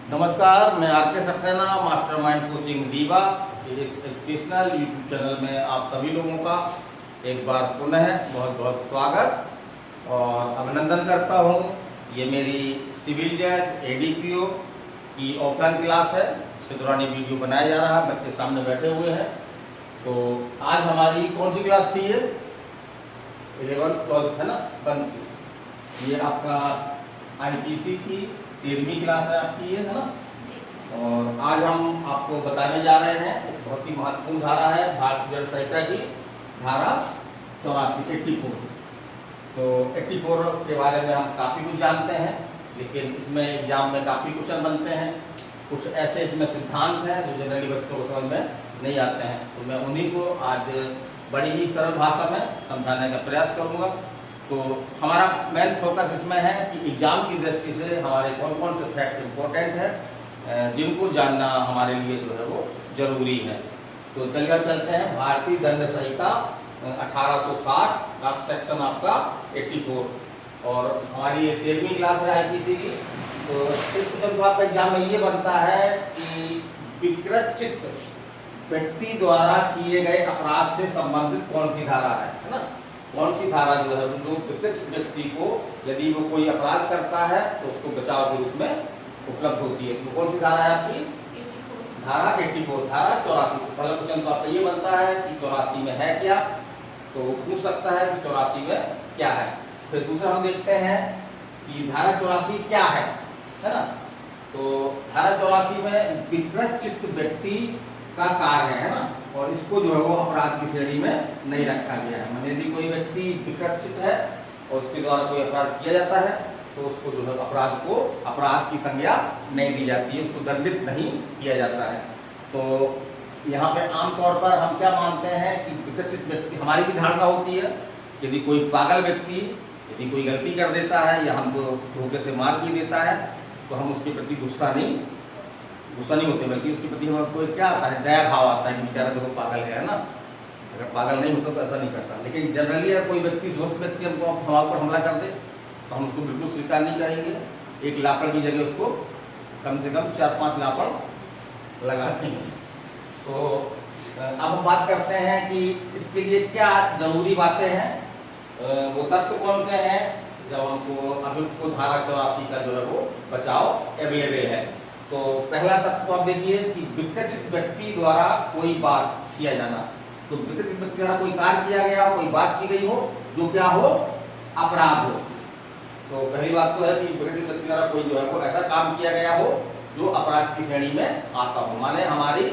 नमस्कार, मैं R K. Saxena, mastermind coaching दीवा इस एजुकेशनल यूट्यूब चैनल में आप सभी लोगों का एक बार पुनः बहुत बहुत स्वागत और अभिनंदन करता हूं। ये मेरी सिविल जज एडीपीओ की ऑफलाइन क्लास है, इसके दौरान ये वीडियो बनाया जा रहा है। बच्चे सामने बैठे हुए हैं। तो आज हमारी कौन सी क्लास थी? ये 11th 12th है ना, बंद की। ये आपका आईपीसी की 13वीं क्लास है आपकी, ये है ना। और आज हम आपको बताने जा रहे हैं एक बहुत ही महत्वपूर्ण धारा है भारतीय दंड संहिता की, धारा 84 तो 84 के बारे में हम काफ़ी कुछ जानते हैं, लेकिन इसमें एग्जाम में काफ़ी क्वेश्चन बनते हैं। कुछ ऐसे इसमें सिद्धांत हैं जो जनरली बच्चों को समझ में नहीं आते हैं, तो मैं उन्हीं को आज बड़ी ही सरल भाषा में समझाने का प्रयास करूँगा। तो हमारा मेन फोकस इसमें है कि एग्जाम की दृष्टि से हमारे कौन कौन से फैक्ट इम्पोर्टेंट है, जिनको जानना हमारे लिए जो है वो जरूरी है। तो चलिए चलते हैं। भारतीय दंड संहिता 1860 का सेक्शन आपका 84 और हमारी ये 13वीं क्लास है आईपीसी की। तो इस क्वेश्चन आपका एग्जाम में ये बनता है कि विकृत चित्त व्यक्ति द्वारा किए गए अपराध से संबंधित कौन सी धारा है ना। कौन सी धारा जो है जो विकृत व्यक्ति को यदि वो कोई अपराध करता है तो उसको बचाव के रूप में उपलब्ध होती है। तो कौन सी धारा है आपकी? धारा 84, धारा 84। पहला क्वेश्चन तो आपका ये बनता है कि 84 में है क्या, तो पूछ सकता है कि 84 में क्या है। फिर दूसरा हम देखते हैं कि धारा 84 क्या है ना। तो धारा 84 में विकृत चित्त व्यक्ति का कार्य है ना, और इसको जो है वो अपराध की श्रेणी में नहीं रखा गया है। मतलब यदि कोई व्यक्ति विकृत चित्त है और उसके द्वारा कोई अपराध किया जाता है तो उसको जो है अपराध की संज्ञा नहीं दी जाती है, उसको दंडित नहीं किया जाता है। तो यहाँ पे आमतौर पर हम क्या मानते हैं कि विकृत चित्त व्यक्ति, हमारी भी धारणा होती है यदि कोई पागल व्यक्ति यदि कोई गलती कर देता है या हमको धोखे से मार भी देता है तो हम उसके प्रति गुस्सा नहीं होते, बल्कि उसके प्रति हमारे को क्या आता है, दया भाव आता है कि बेचारा देखो पागल है ना। अगर पागल नहीं होता तो ऐसा नहीं करता। लेकिन जनरली अगर कोई व्यक्ति स्वस्थ व्यक्ति हमको हमारे पर हमला कर दे तो हम उसको बिल्कुल स्वीकार नहीं करेंगे। एक लापड़ की जगह उसको कम से कम 4-5 लापड़ लगा देंगे। तो अब हम बात करते हैं कि इसके लिए क्या जरूरी बातें हैं, वो तत्व कौन से हैं जब हमको अभियुक्त को धारा 84 का जो है वो बचाव अवेलेबल है। तो पहला तत्व आप देखिए कि विकृत व्यक्ति द्वारा कोई बात किया जाना। तो विकृत व्यक्ति द्वारा कोई कार्य किया गया हो, कोई बात की गई हो जो क्या हो, अपराध हो। तो पहली बात तो है कि विकृत व्यक्ति द्वारा कोई जो है वो ऐसा काम किया गया हो जो अपराध की श्रेणी में आता हो, माने हमारी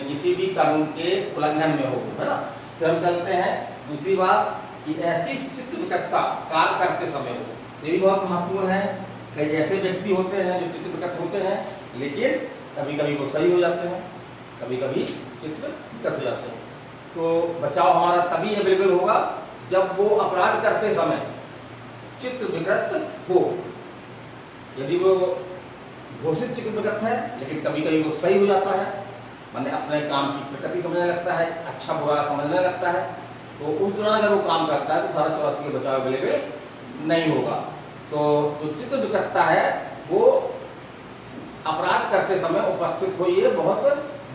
किसी भी कानून के उल्लंघन में हो, है ना। फिर हम चलते हैं दूसरी बात कि ऐसी चित्त विकृतता कार्य करते समय हो। ये भी बहुत महत्वपूर्ण है। कई ऐसे व्यक्ति होते हैं जो चित्त विकृत होते हैं, लेकिन कभी कभी वो सही हो जाते हैं, कभी कभी चित्त विकृत हो जाते हैं। तो बचाव हमारा तभी अवेलेबल होगा जब वो अपराध करते समय चित्त विकृत हो। यदि वो घोषित चित्त विकृत है लेकिन कभी कभी वो सही हो जाता है, माने अपने काम की प्रकृति समझने लगता है, अच्छा बुरा समझने लगता है, तो उस दौरान अगर वो काम करता है तो धारा 84 के बचाव अवेलेबल नहीं होगा। तो जो चित्त विकृतता है वो अपराध करते समय उपस्थित हो, ये बहुत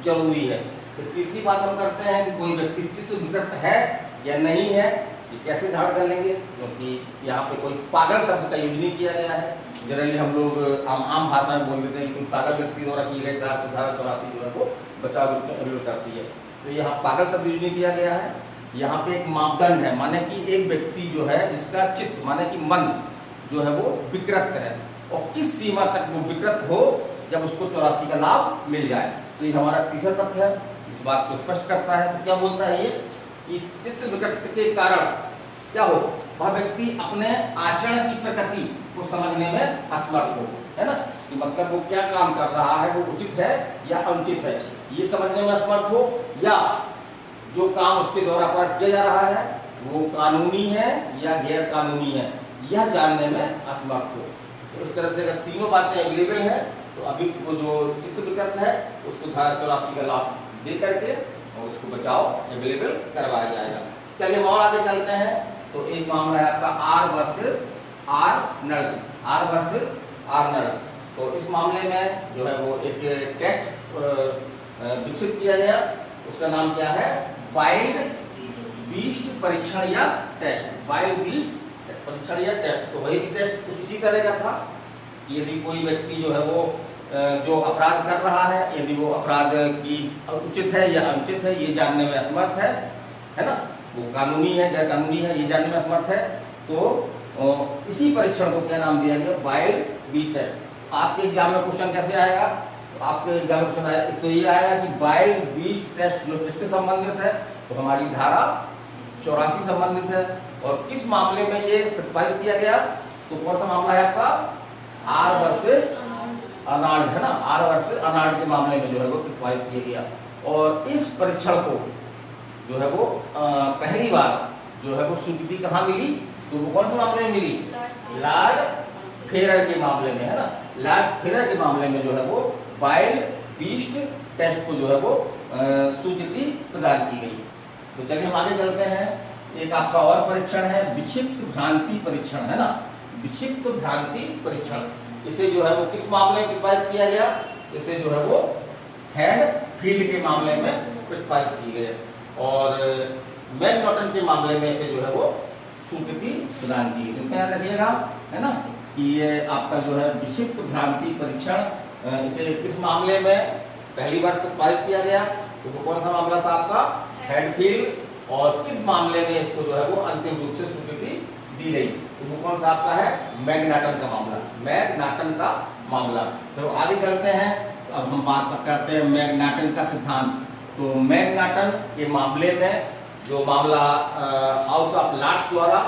जरूरी है। तो तीसरी बात हम करते हैं कि कोई व्यक्ति चित्त विकृत है या नहीं है, ये कैसे धारण कर लेंगे, क्योंकि यहाँ पे कोई पागल शब्द का यूज नहीं किया गया है। जनरली हम लोग आम भाषा में बोल देते हैं कि कोई पागल व्यक्ति द्वारा किए गए कार्य को धारा 84 जो है वो बचाव अवेलेबल करती है। तो यहाँ पागल शब्द यूज नहीं किया गया है। यहाँ पे एक मापदंड है, माने कि एक व्यक्ति जो है जिसका चित्त माने कि मन जो है वो विकृत है, और किस सीमा तक वो विकृत हो जब उसको 84 का लाभ मिल जाए। तो ये हमारा तीसरा तथ्य है, इस बात को स्पष्ट करता है। तो क्या बोलता है ये कि चित्त विकृत के कारण क्या हो, वह व्यक्ति अपने आचरण की प्रकृति को समझने में असमर्थ हो, है ना। कि मतलब वो क्या काम कर रहा है वो उचित है या अनुचित है, ये समझने में असमर्थ हो, या जो काम उसके द्वारा अपराध किया जा रहा है वो कानूनी है या गैर कानूनी है, यह जानने में असमर्थ हो। तो इस तरह से अगर तीनों बातें अवेलेबल है तो अभियुक्त को जो चित्त विकृत है उसको धारा 84 का लाभ दे करके और उसको बचाव अवेलेबल करवाया जाएगा। चलिए और आगे चलते हैं। तो एक मामला है आपका आर वर्सेस आर्नल्ड। तो इस मामले में जो है वो एक टेस्ट विकसित किया गया, उसका नाम क्या है, वाइल्ड बीस्ट परीक्षण या टेस्ट, वाइल्ड बीस्ट परीक्षण या टेस्ट। तो वही भी टेस्ट कुछ इसी तरह का था कि यदि कोई व्यक्ति जो है वो जो अपराध कर रहा है, यदि वो अपराध की उचित है या अनुचित है ये जानने में असमर्थ है ना, वो कानूनी है गैर कानूनी है ये जानने में असमर्थ है, तो इसी परीक्षण को क्या नाम दिया गया, वाइल्ड बीस्ट टेस्ट। आपके एग्जाम में क्वेश्चन कैसे आएगा, तो आपके एग्जाम में क्वेश्चन आएगा तो ये आएगा कि वाइल्ड बीस्ट टेस्ट जो किससे संबंधित है, तो हमारी धारा 84 संबंधित है। और किस मामले में ये प्रतिपादित किया गया, तो कौन सा मामला है आपका, आर वर्सेस अर्नाल्ड है ना, आर वर्सेस अर्नाल्ड के मामले में जो है वो प्रतिपादित किया गया। और इस परीक्षण को जो है वो पहली बार जो है वो स्वीकृति कहाँ मिली, तो वो कौन से मामले में मिली, लॉर्ड फेरर के मामले में है ना, लॉर्ड फेरर के मामले में जो है वो वाइल्ड बीस्ट टेस्ट को जो है वो स्वीकृति प्रदान की गई। तो चलिए हम आगे चलते हैं। एक आपका और परीक्षण है विक्षिप्त भ्रांति परीक्षण है ना, विक्षिप्त भ्रांति परीक्षण। इसे जो है वो किस मामले में प्रतिपादित किया गया, इसे जो है वो हैडफील्ड के मामले में प्रतिपादित की गई और मैकनॉटन के मामले में इसे जो है वो स्वीकृति प्रदान की गई। तो याद रखिएगा है ना कि ये आपका जो है विक्षिप्त भ्रांति परीक्षण, इसे किस मामले में पहली बार प्रतिपादित किया गया, तो कौन सा मामला था आपका, हैडफील्ड। और किस मामले में इसको जो है वो अंतिम रूप से स्वीकृति दी गई, तो वो कौन सा आपका है, मैकनॉटन का मामला, मैकनॉटन का मामला। तो आगे चलते हैं, अब हम बात करते हैं मैकनॉटन का सिद्धांत। तो मैकनॉटन के मामले में जो मामला हाउस ऑफ लॉर्ड्स द्वारा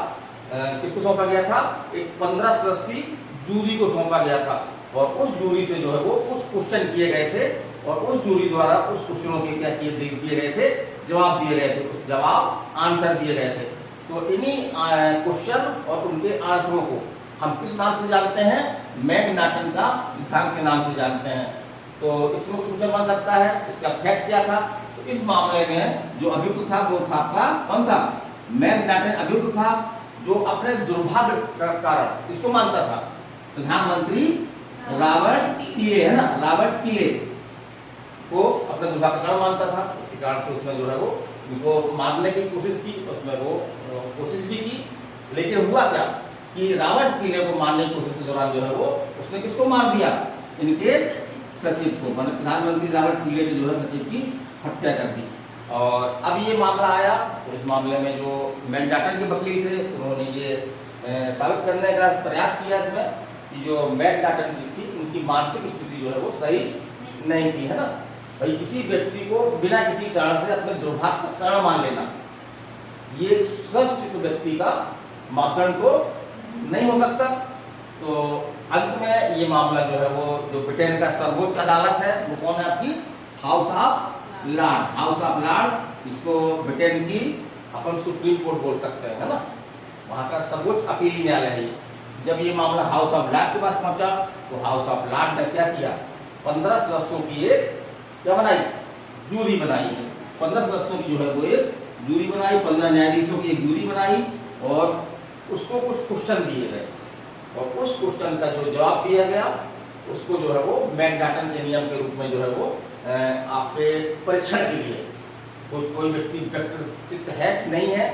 किसको सौंपा गया था, एक 15 सदस्यीय जूरी को सौंपा गया था और उस जूरी से जो है वो कुछ क्वेश्चन किए गए थे और उस जूरी द्वारा उस क्वेश्चनों के क्या दिए गए थे, जवाब दिए गए थे, उस जवाब आंसर दिए गए थे। तो इन्हीं क्वेश्चन और उनके आंसरों को हम किस नाम से जानते हैं, मैकनॉटन का सिद्धांत के नाम से जानते हैं। तो इसमें कुछ क्वेश्चन बन सकता है, इसका फैक्ट क्या था, तो इस मामले में जो अभियुक्त था वो था आपका कौन था, मैकनॉटन अभियुक्त था जो अपने दुर्भाग्य का कारण इसको मानता था, प्रधानमंत्री रॉबर्ट पीले है ना, रॉबर्ट पीले को अपने दुर्भाग्य का कारण मानता था। इसके कारण से उसने जो है वो उनको मारने की कोशिश की, उसमें वो कोशिश भी की, लेकिन हुआ क्या कि रॉबर्ट पीले को मारने की कोशिश के दौरान जो है वो उसने किसको मार दिया, इनके सचिव को, प्रधानमंत्री रॉबर्ट पीले के जो है सचिव की हत्या कर दी। और अब ये मामला आया तो इस मामले में जो मैकनॉटन के वकील थे उन्होंने ये साबित करने का प्रयास किया इसमें कि जो मैकनॉटन की थी उनकी मानसिक स्थिति जो है वो सही नहीं थी है ना। भाई किसी व्यक्ति को बिना किसी कारण से अपने दुर्भाग्य का कारण मान लेना ये स्वस्थ व्यक्ति का मापदंड तो नहीं हो सकता। तो अंत में ये मामला जो है वो जो ब्रिटेन का सर्वोच्च अदालत है वो कौन है आपकी, house of Lord, house of Lord, इसको ब्रिटेन की अपन सुप्रीम कोर्ट बोल सकते हैं है ना, वहाँ का सर्वोच्च अपीली न्यायालय है। जब ये मामला हाउस ऑफ लॉर्ड के पास पहुंचा तो हाउस ऑफ लॉर्ड ने क्या किया, 15 सदस्यों की एक क्या बनाई, जूरी बनाई। 15 सदस्यों की जो है वो एक जूरी बनाई, 15 न्यायाधीशों की एक जूरी बनाई और उसको कुछ क्वेश्चन दिए गए और उस क्वेश्चन का जो जवाब दिया गया उसको जो है वो मैकनॉटन के नियम के रूप में जो है वो आपके परीक्षण के लिए कोई व्यक्ति व्यक्तित्व है नहीं है,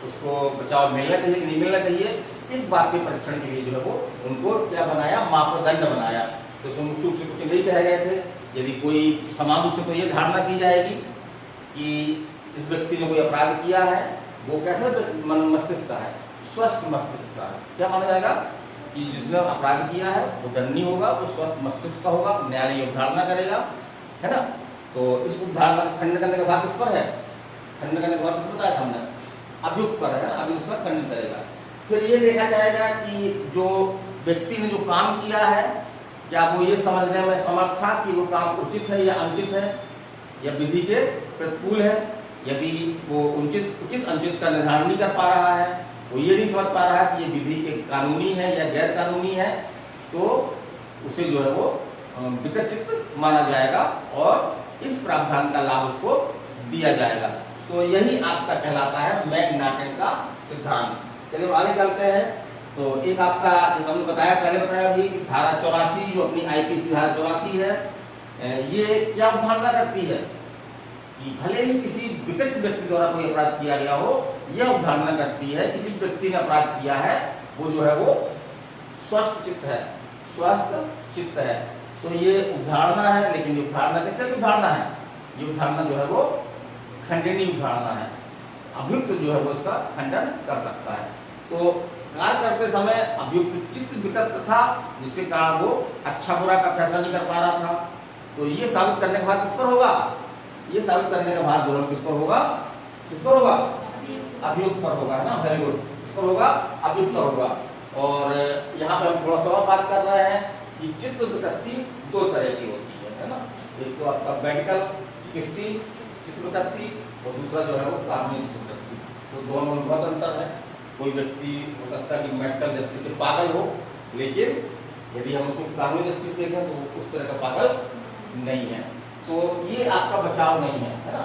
उसको बचाव मिलना चाहिए कि नहीं मिलना चाहिए, इस बात के परीक्षण के लिए जो है वो उनको क्या बनाया, मापदंड बनाया। तो उसमें मुख्य रूप से कुछ यही कहे गए थे, यदि कोई समान रूप से तो ये धारणा की जाएगी कि इस व्यक्ति ने कोई अपराध किया है वो कैसे मस्तिष्क का है, स्वस्थ मस्तिष्क का है। क्या माना जाएगा कि जिसने अपराध किया है वो दंडनीय होगा, वो स्वस्थ मस्तिष्क का होगा, न्यायालय अवधारणा करेगा है ना। तो इस उदाहरण का खंडन करने का भाग किस पर है, खंडन करने का भाग किस बताया था हमने, अभियुक्त पर है ना, अभियुक्त पर खंडन करेगा। फिर ये देखा जाएगा कि जो व्यक्ति ने जो काम किया है क्या वो ये समझने में समर्थ था कि वो काम उचित है या अनुचित है या विधि के प्रतिकूल है। यदि वो उचित अनुचित का निर्धारण नहीं कर पा रहा है, वो ये नहीं समझ पा रहा है कि ये विधि के कानूनी है या गैर कानूनी है, तो उसे जो है वो विकचित माना जाएगा और इस प्रावधान का लाभ उसको दिया जाएगा। तो यही आपका कहलाता है मैकनॉटन का सिद्धांत। चलिए आगे चलते हैं। तो एक आपका जैसे हमने बताया, पहले बताया अभी कि धारा 84 जो अपनी आईपीसी धारा 84 है, ये क्या अवधारणा करती है कि भले ही किसी विकट व्यक्ति द्वारा कोई अपराध किया गया हो, यह अवधारणा करती है कि जिस व्यक्ति ने अपराध किया है वो जो है वो स्वस्थ चित्त है, स्वस्थ चित्त है। तो ये अवधारणा है, लेकिन ये अवधारणा किस तरह की अवधारणा है? ये अवधारणा जो है वो खंडनीय अवधारणा है, अभियुक्त जो है वो उसका खंडन कर सकता है। तो कार्य करते समय अभियुक्त चित्त विकट था, जिसके कारण वो अच्छा बुरा का फैसला नहीं कर पा रहा था। तो ये साबित करने का भार किस पर होगा? ये साबित करने का भार दोनों किस पर होगा? किस पर होगा? अभियुक्त पर होगा, है ना। Very good. किस पर होगा? अभियुक्त पर होगा। और यहाँ पे हम थोड़ा सा और बात कर रहे हैं कि चित्त विकृति दो तरह की होती है ना। एक तो आपका मेडिकल चिकित्सीय चित्त विकृति और दूसरा जो है वो कानूनी चित्त विकृति। तो दोनों में बहुत अंतर है। कोई व्यक्ति हो सकता है कि मेडिकल दृष्टि से पागल हो, लेकिन यदि हम उसको कानूनी दृष्टि से देखें तो उस तरह का पागल नहीं है। तो ये आपका बचाव नहीं है ना।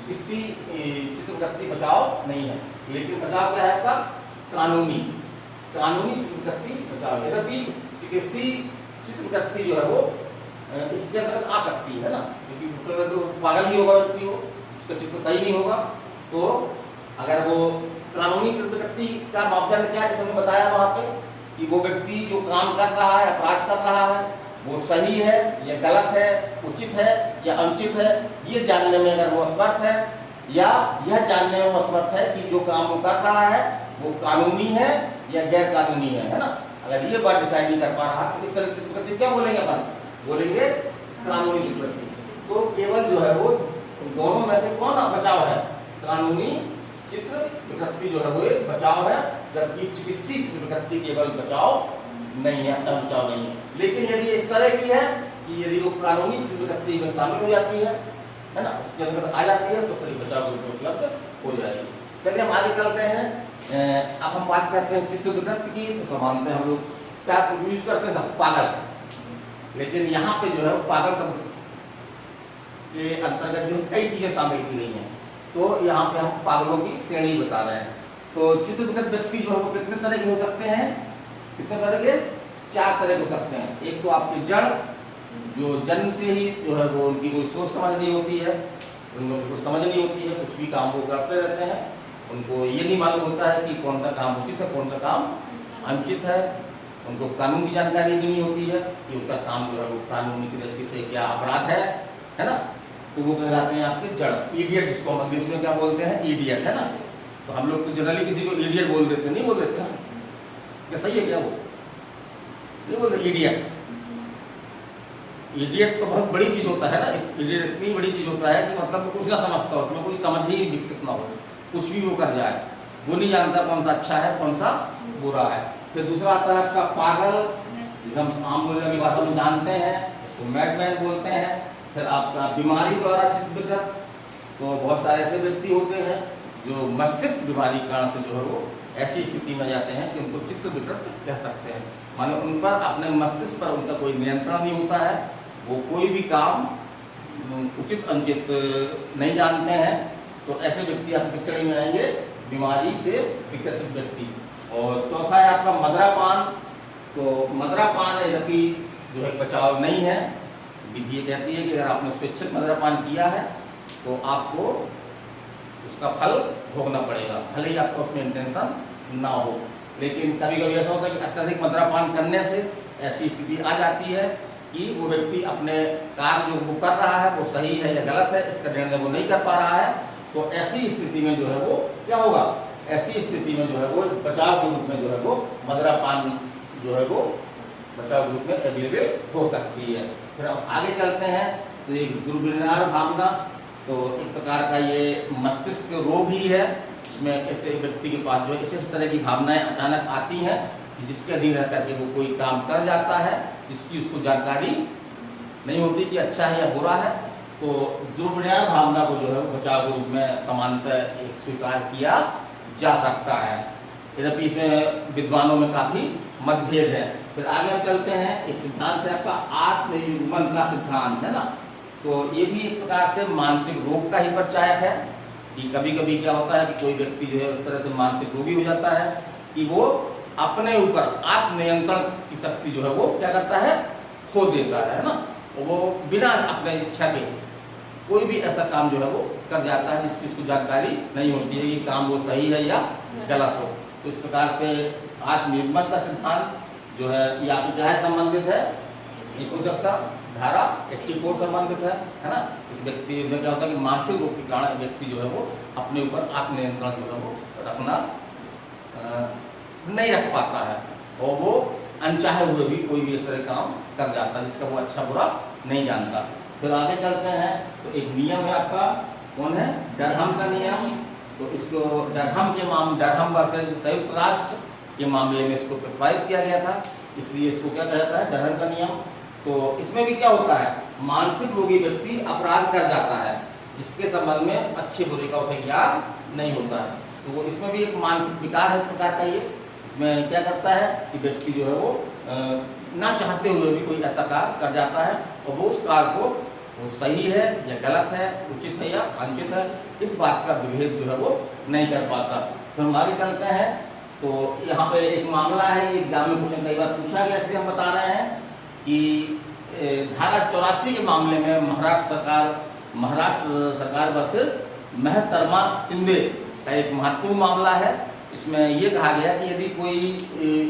किसी चित्त विकृति बचाव नहीं है, लेकिन बचाव क्या है आपका? कानूनी चित्त विकृति बचाव। यद्यपि चिकित्सीय चित्त विकृति जो है वो इसके अंतर्गत आ सकती है ना, क्योंकि तो पागल ही होगा व्यक्ति, हो उसका चित्त सही नहीं होगा। तो अगर वो कानूनी चित्त विकृति का मापदंड क्या है, जैसे हमने बताया वहाँ पे कि वो व्यक्ति जो काम कर रहा है, अपराध कर रहा है, वो सही है या गलत है, उचित है या अनुचित है, ये जानने में अगर वो असमर्थ है, या यह जानने में वो असमर्थ है कि जो काम वो कर रहा है वो कानूनी है या गैर कानूनी है ना। अगर ये बात डिसाइड नहीं कर पा रहा तो इस तरह चित्त विकृति क्या बोलेंगे अपन? बोलेंगे कानूनी चित्त विकृति। तो केवल जो है वो दोनों में से कौन बचाव है? कानूनी चित्त विकृति जो है वो एक बचाव है, जबकि चिकित्सीय चित्त विकृति केवल बचाव नहीं है, अपना बचाव नहीं है। लेकिन यदि इस तरह की है कि यदि वो कानूनी चित्त विकृति में शामिल हो जाती है ना, उसके अंतर्गत आ जाती है, तो फिर बचाव उपलब्ध हो जाएगी। चलिए हम आगे चलते हैं। अब हम बात करते हैं चित्त विकृति की। तो समानते हम लोग क्या यूज करते हैं? सब पागल। लेकिन यहाँ पे जो है पागल शब्द के अंतर्गत जो कई चीजें शामिल की गई हैं, तो यहाँ पे हम पागलों की श्रेणी बता रहे हैं। तो चित्त विकृत व्यक्ति जो है वो कितने तरह के हो सकते हैं? कितने तरह के? 4 तरह के हो सकते हैं। एक तो आपके जड़, जो जन्म से ही जो है वो उनकी कोई सोच समझ नहीं होती है, उनको कुछ समझ नहीं होती है, कुछ भी काम वो करते रहते हैं, उनको ये नहीं मालूम होता है कि कौन सा काम उचित है, कौन सा काम अनुचित है। उनको कानून की जानकारी भी नहीं होती है कि उनका काम जो है वो कानून की दृष्टि से क्या अपराध है ना। तो वो कहलाते हैं आपके जड़, इडियट, जिसको हम इंग्लिश में क्या बोलते हैं? इडियट, है ना। तो हम लोग तो जनरली किसी को इडियट बोल देते, नहीं बोल देते हैं क्या? सही है क्या? वो नहीं बोलते इडियट। इडियट तो बहुत बड़ी चीज होता है ना। इडियट इतनी बड़ी चीज होता है कि मतलब कुछ ना समझता हो, उसमें कोई समझ ही विकसित ना हो, कुछ भी वो कर जाए, वो नहीं जानता कौन सा अच्छा है कौन सा बुरा है। फिर दूसरा आता है आपका पागल, जिसे हम आम बोलने की भाषा में जानते हैं, उसको मैडमैन बोलते हैं। फिर आपका बीमारी द्वारा चित्त विकृत, तो बहुत सारे ऐसे व्यक्ति होते हैं जो मस्तिष्क बीमारी के कारण से जो है वो ऐसी स्थिति में जाते हैं कि उनको चित्त विकृत कह सकते हैं। माने उन पर, अपने मस्तिष्क पर उनका कोई नियंत्रण नहीं होता है, वो कोई भी काम उचित अनुचित नहीं जानते हैं। तो ऐसे व्यक्ति आपकी श्रेणी में आएंगे बीमारी से विकसित व्यक्ति। और चौथा है आपका मदिरापान। तो मदिरापान यद्यपि जो है बचाव नहीं है, विधि ये कहती है कि अगर आपने स्वेच्छित मदिरापान किया है तो आपको उसका फल भोगना पड़ेगा, भले ही आपका उसमें इंटेंशन ना हो। लेकिन कभी कभी ऐसा होता है कि अत्यधिक मदिरापान करने से ऐसी स्थिति आ जाती है कि वो व्यक्ति अपने कार्य जो वो कर रहा है वो सही है या गलत है, इसका निर्णय वो नहीं कर पा रहा है। तो ऐसी स्थिति में जो है वो क्या होगा? ऐसी स्थिति में जो है वो बचाव के रूप में जो है वो मदिरापान जो है वो बचाव के रूप में अवेलेबल हो सकती है। फिर हम आगे चलते हैं। तो ये दुर्विचार भावना, तो एक प्रकार का ये मस्तिष्क रोग ही है। इसमें ऐसे व्यक्ति के पास जो है इस तरह की भावनाएं अचानक आती हैं कि जिसके अधीन रहकर के वो कोई काम कर जाता है जिसकी उसको जानकारी नहीं होती कि अच्छा है या बुरा है। तो दुर्विचार भावना को जो है बचाव के रूप में समानतः एक स्वीकार किया जा सकता है, यद्यपि इसमें विद्वानों में काफ़ी मतभेद है। फिर आगे हम चलते हैं। एक सिद्धांत है आपका आत्मयुग्मन का सिद्धांत, है ना। तो ये भी एक प्रकार से मानसिक रोग का ही परिचायक है कि कभी कभी क्या होता है कि कोई व्यक्ति जो है उस तरह से मानसिक रोगी हो जाता है कि वो अपने ऊपर आत्मनियंत्रण की शक्ति जो है वो क्या करता है, खो देता है ना। वो बिना अपने इच्छा के कोई भी ऐसा काम जो है वो कर जाता है जिसकी उसको जानकारी नहीं होती है कि काम वो सही है या गलत हो। तो इस प्रकार से आत्मनिर्भर का सिद्धांत जो है ये आपको क्या है संबंधित है, ये पूछ सकता धारा 84 संबंधित है ना। इस व्यक्ति में क्या होता है कि मानसिक रोग के कारण व्यक्ति जो है वो अपने ऊपर आत्मनियंत्रण जो है वो रखना नहीं रख पाता है और वो अनचाहे हुए भी कोई भी इस तरह काम कर जाता है जिसका वो अच्छा बुरा नहीं जानता। फिर आगे चलते हैं तो एक नियम है आपका, कौन है, डरहम का नियम। तो इसको डरहम के मामले, डरहम वर्सेस संयुक्त राष्ट्र के मामले में इसको प्रतिपादित किया गया था, इसलिए इसको क्या कहता है, डरहम का नियम। तो इसमें भी क्या होता है, मानसिक रोगी व्यक्ति अपराध कर जाता है, इसके संबंध में अच्छे बुरे का उसे ज्ञान नहीं होता है। तो वो इसमें भी एक मानसिक विकार है प्रकार का। ये इसमें क्या करता है कि व्यक्ति जो है वो ना चाहते हुए भी कोई ऐसा कार्य कर जाता है और वो उस कार्य को वो सही है या गलत है, उचित है या अनुचित है, इस बात का विभेद जो है वो नहीं कर पाता। फिर हम आगे चलते हैं तो यहाँ पे एक मामला है, एग्जाम में क्वेश्चन कई बार पूछा गया, इसलिए हम बता रहे हैं कि धारा 84 के मामले में महाराष्ट्र सरकार वर्सेस महतरमा शिंदे का एक महत्वपूर्ण मामला है। इसमें ये कहा गया कि यदि कोई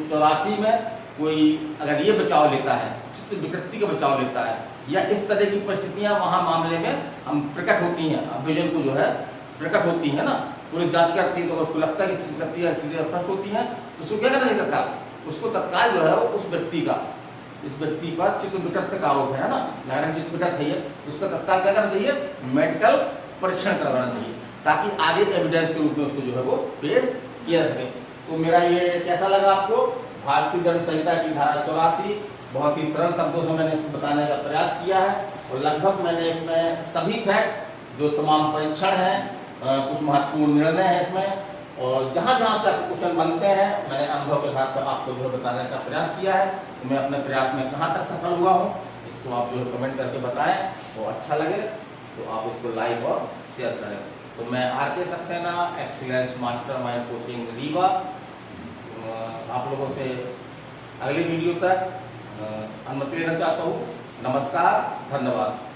84 में कोई अगर ये बचाव लेता है, चित्त विकृति का बचाव लेता है या इस तरह की परिस्थितियां वहाँ मामले में हम प्रकट होती हैं, अभियोजन को जो है प्रकट होती है ना, पुलिस जांच करती है तो उसको लगता है कि चित्त विकृति सीधे स्पष्ट होती है, तो उसको क्या करना चाहिए तत्काल, उसको तत्काल जो है वो उस व्यक्ति का, इस व्यक्ति पर चित्त विकृति का आरोप है ना, लग चित्त विकृत है, उसका तत्काल क्या करना चाहिए, मेडिकल परीक्षण करवाना चाहिए ताकि आगे एविडेंस के रूप में उसको जो है वो पेश किया सके। तो मेरा ये कैसा लगा आपको, भारतीय दंड संहिता की धारा 84 बहुत ही सरल शब्दों से मैंने इसको बताने का प्रयास किया है और लगभग मैंने इसमें सभी फैक्ट जो तमाम परीक्षण हैं, कुछ महत्वपूर्ण निर्णय हैं इसमें और जहाँ जहाँ से क्वेश्चन बनते हैं मैंने अनुभव के आधार पर आपको जो है बताने का प्रयास किया है। तो मैं अपने प्रयास में कहाँ तक सफल हुआ हूँ इसको आप जो है कमेंट करके बताएं, वो अच्छा लगे तो आप इसको लाइक और शेयर करें। तो मैं RK Saxena excellence mastermind coaching Rewa आप लोगों से अगली वीडियो तक अनुमति लेना चाहता हूँ। नमस्कार, धन्यवाद।